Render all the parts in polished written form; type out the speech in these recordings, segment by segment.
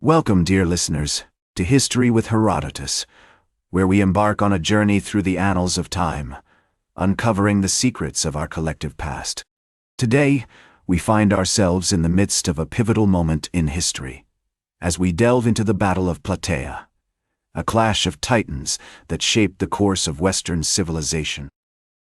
Welcome, dear listeners, to History with Herodotus, where we embark on a journey through the annals of time, uncovering the secrets of our collective past. Today, we find ourselves in the midst of a pivotal moment in history, as we delve into the Battle of Plataea, a clash of titans that shaped the course of Western civilization.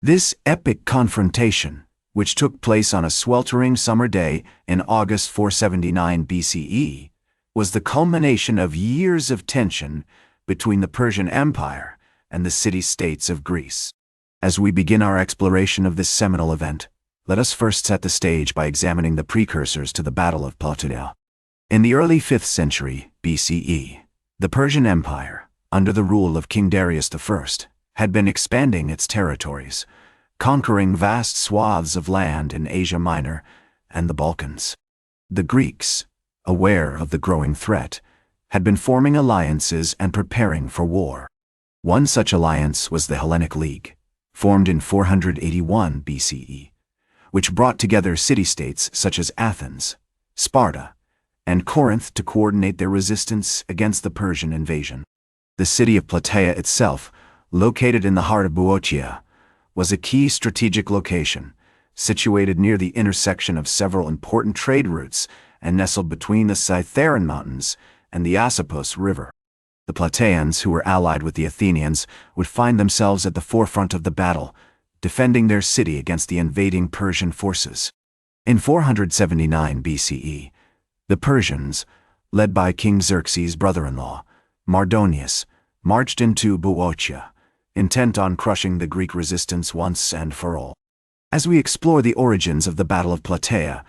This epic confrontation, which took place on a sweltering summer day in August 479 BCE, was the culmination of years of tension between the Persian Empire and the city-states of Greece. As we begin our exploration of this seminal event, let us first set the stage by examining the precursors to the Battle of Plataea. In the early 5th century BCE, the Persian Empire, under the rule of King Darius I, had been expanding its territories, conquering vast swaths of land in Asia Minor and the Balkans. The Greeks, aware of the growing threat, had been forming alliances and preparing for war. One such alliance was the Hellenic League, formed in 481 BCE, which brought together city-states such as Athens, Sparta, and Corinth to coordinate their resistance against the Persian invasion. The city of Plataea itself, located in the heart of Boeotia, was a key strategic location, situated near the intersection of several important trade routes and nestled between the Cytheraean Mountains and the Asopus River. The Plataeans, who were allied with the Athenians, would find themselves at the forefront of the battle, defending their city against the invading Persian forces. In 479 BCE, the Persians, led by King Xerxes' brother-in-law, Mardonius, marched into Boeotia, intent on crushing the Greek resistance once and for all. As we explore the origins of the Battle of Plataea,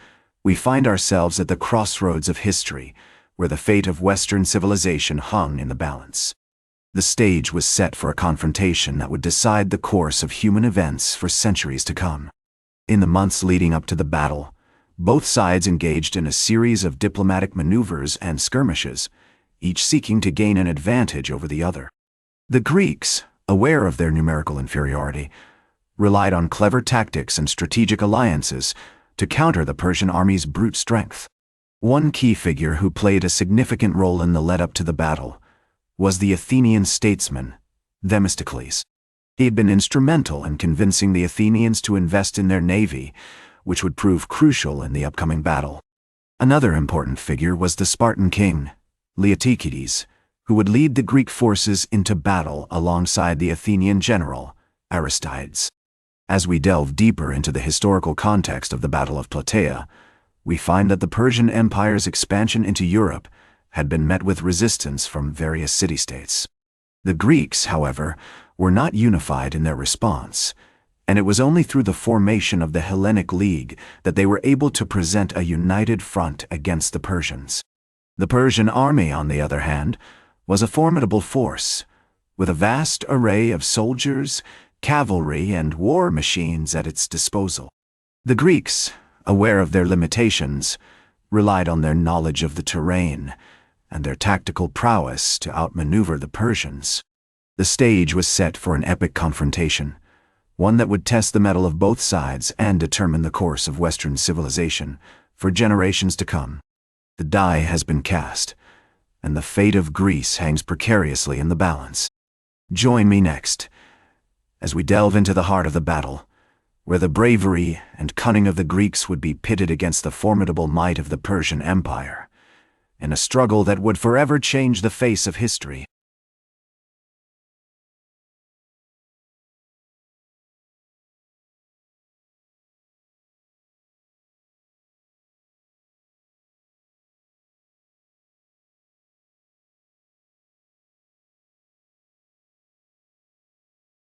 we find ourselves at the crossroads of history, where the fate of Western civilization hung in the balance. The stage was set for a confrontation that would decide the course of human events for centuries to come. In the months leading up to the battle, both sides engaged in a series of diplomatic maneuvers and skirmishes, each seeking to gain an advantage over the other. The Greeks, aware of their numerical inferiority, relied on clever tactics and strategic alliances to counter the Persian army's brute strength. One key figure who played a significant role in the lead-up to the battle was the Athenian statesman, Themistocles. He had been instrumental in convincing the Athenians to invest in their navy, which would prove crucial in the upcoming battle. Another important figure was the Spartan king, Leotychides, who would lead the Greek forces into battle alongside the Athenian general, Aristides. As we delve deeper into the historical context of the Battle of Plataea, we find that the Persian Empire's expansion into Europe had been met with resistance from various city-states. The Greeks, however, were not unified in their response, and it was only through the formation of the Hellenic League that they were able to present a united front against the Persians. The Persian army, on the other hand, was a formidable force, with a vast array of soldiers, cavalry, and war machines at its disposal. The Greeks, aware of their limitations, relied on their knowledge of the terrain and their tactical prowess to outmaneuver the Persians. The stage was set for an epic confrontation, one that would test the mettle of both sides and determine the course of Western civilization for generations to come. The die has been cast, and the fate of Greece hangs precariously in the balance. Join me next as we delve into the heart of the battle, where the bravery and cunning of the Greeks would be pitted against the formidable might of the Persian Empire, in a struggle that would forever change the face of history.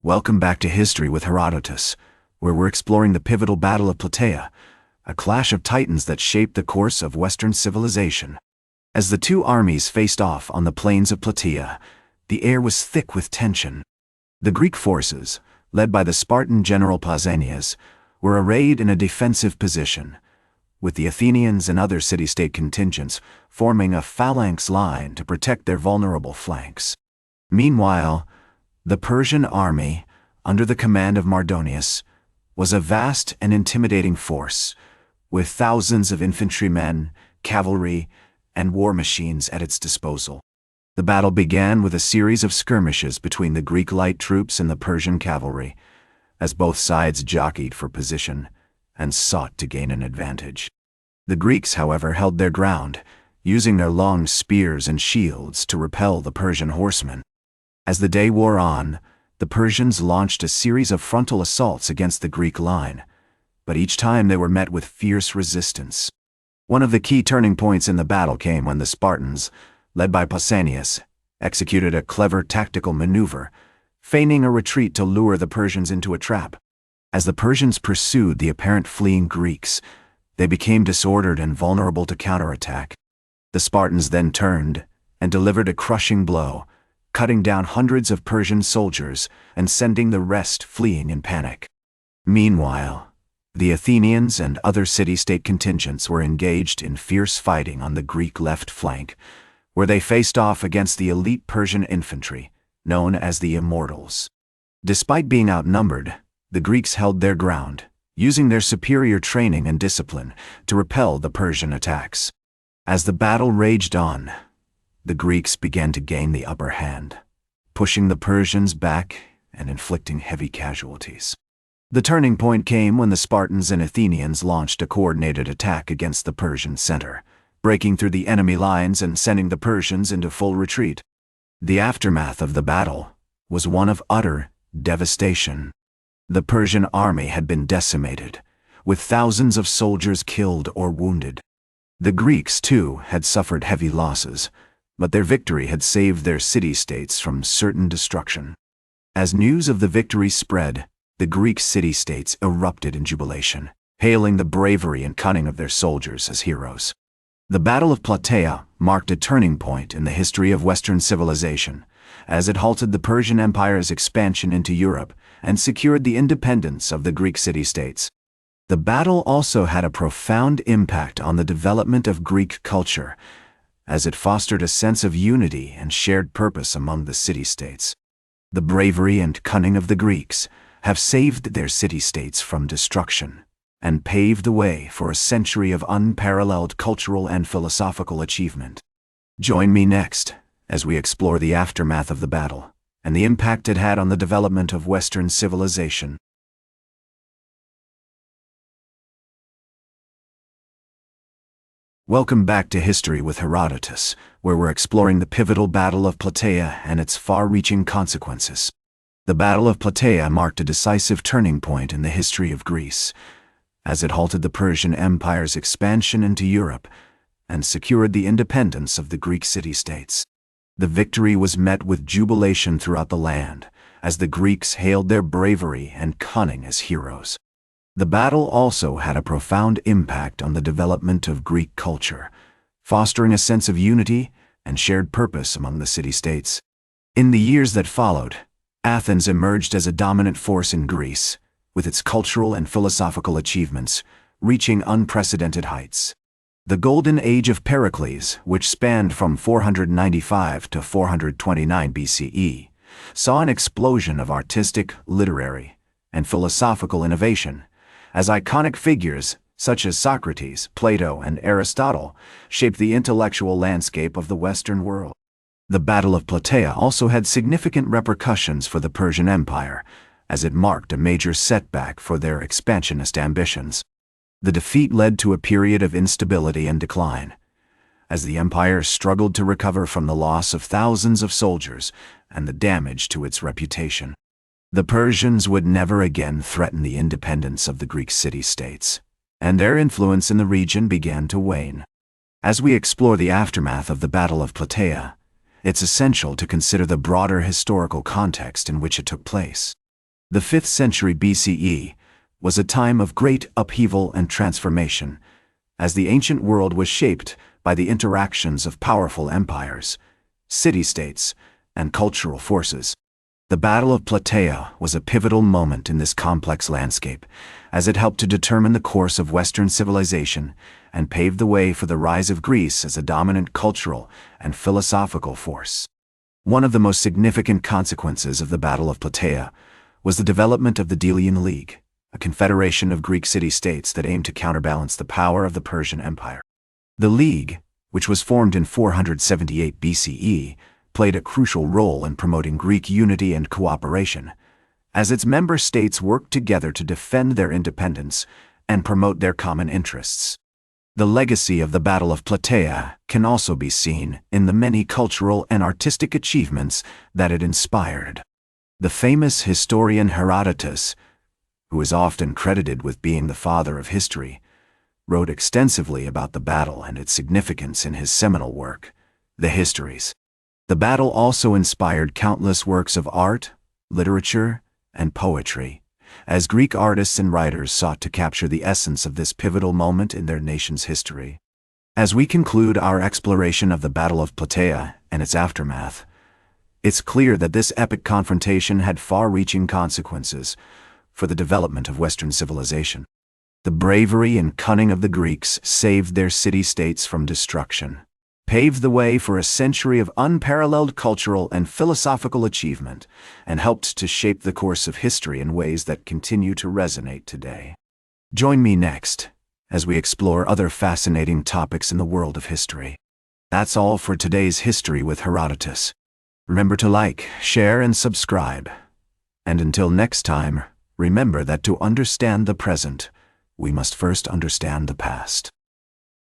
Welcome back to History with Herodotus, where we're exploring the pivotal Battle of Plataea, a clash of titans that shaped the course of Western civilization. As the two armies faced off on the plains of Plataea, the air was thick with tension. The Greek forces, led by the Spartan general Pausanias, were arrayed in a defensive position, with the Athenians and other city-state contingents forming a phalanx line to protect their vulnerable flanks. Meanwhile, the Persian army, under the command of Mardonius, was a vast and intimidating force, with thousands of infantrymen, cavalry, and war machines at its disposal. The battle began with a series of skirmishes between the Greek light troops and the Persian cavalry, as both sides jockeyed for position and sought to gain an advantage. The Greeks, however, held their ground, using their long spears and shields to repel the Persian horsemen. As the day wore on, the Persians launched a series of frontal assaults against the Greek line, but each time they were met with fierce resistance. One of the key turning points in the battle came when the Spartans, led by Pausanias, executed a clever tactical maneuver, feigning a retreat to lure the Persians into a trap. As the Persians pursued the apparent fleeing Greeks, they became disordered and vulnerable to counterattack. The Spartans then turned and delivered a crushing blow, cutting down hundreds of Persian soldiers and sending the rest fleeing in panic. Meanwhile, the Athenians and other city-state contingents were engaged in fierce fighting on the Greek left flank, where they faced off against the elite Persian infantry, known as the Immortals. Despite being outnumbered, the Greeks held their ground, using their superior training and discipline to repel the Persian attacks. As the battle raged on, the Greeks began to gain the upper hand, pushing the Persians back and inflicting heavy casualties. The turning point came when the Spartans and Athenians launched a coordinated attack against the Persian center, breaking through the enemy lines and sending the Persians into full retreat. The aftermath of the battle was one of utter devastation. The Persian army had been decimated, with thousands of soldiers killed or wounded. The Greeks, too, had suffered heavy losses, but their victory had saved their city-states from certain destruction. As news of the victory spread, the Greek city-states erupted in jubilation, hailing the bravery and cunning of their soldiers as heroes. The Battle of Plataea marked a turning point in the history of Western civilization, as it halted the Persian Empire's expansion into Europe and secured the independence of the Greek city-states. The battle also had a profound impact on the development of Greek culture, as it fostered a sense of unity and shared purpose among the city-states. The bravery and cunning of the Greeks have saved their city-states from destruction and paved the way for a century of unparalleled cultural and philosophical achievement. Join me next as we explore the aftermath of the battle and the impact it had on the development of Western civilization. Welcome back to History with Herodotus, where we're exploring the pivotal Battle of Plataea and its far-reaching consequences. The Battle of Plataea marked a decisive turning point in the history of Greece, as it halted the Persian Empire's expansion into Europe and secured the independence of the Greek city-states. The victory was met with jubilation throughout the land, as the Greeks hailed their bravery and cunning as heroes. The battle also had a profound impact on the development of Greek culture, fostering a sense of unity and shared purpose among the city-states. In the years that followed, Athens emerged as a dominant force in Greece, with its cultural and philosophical achievements reaching unprecedented heights. The Golden Age of Pericles, which spanned from 495 to 429 BCE, saw an explosion of artistic, literary, and philosophical innovation, as iconic figures such as Socrates, Plato, and Aristotle shaped the intellectual landscape of the Western world. The Battle of Plataea also had significant repercussions for the Persian Empire, as it marked a major setback for their expansionist ambitions. The defeat led to a period of instability and decline, as the empire struggled to recover from the loss of thousands of soldiers and the damage to its reputation. The Persians would never again threaten the independence of the Greek city-states, and their influence in the region began to wane. As we explore the aftermath of the Battle of Plataea, it's essential to consider the broader historical context in which it took place. The 5th century BCE was a time of great upheaval and transformation, as the ancient world was shaped by the interactions of powerful empires, city-states, and cultural forces. The Battle of Plataea was a pivotal moment in this complex landscape, as it helped to determine the course of Western civilization and paved the way for the rise of Greece as a dominant cultural and philosophical force. One of the most significant consequences of the Battle of Plataea was the development of the Delian League, a confederation of Greek city-states that aimed to counterbalance the power of the Persian Empire. The League, which was formed in 478 BCE, played a crucial role in promoting Greek unity and cooperation, as its member states worked together to defend their independence and promote their common interests. The legacy of the Battle of Plataea can also be seen in the many cultural and artistic achievements that it inspired. The famous historian Herodotus, who is often credited with being the father of history, wrote extensively about the battle and its significance in his seminal work, The Histories. The battle also inspired countless works of art, literature, and poetry, as Greek artists and writers sought to capture the essence of this pivotal moment in their nation's history. As we conclude our exploration of the Battle of Plataea and its aftermath, it's clear that this epic confrontation had far-reaching consequences for the development of Western civilization. The bravery and cunning of the Greeks saved their city-states from destruction, paved the way for a century of unparalleled cultural and philosophical achievement, and helped to shape the course of history in ways that continue to resonate today. Join me next as we explore other fascinating topics in the world of history. That's all for today's History with Herodotus. Remember to like, share, and subscribe. And until next time, remember that to understand the present, we must first understand the past.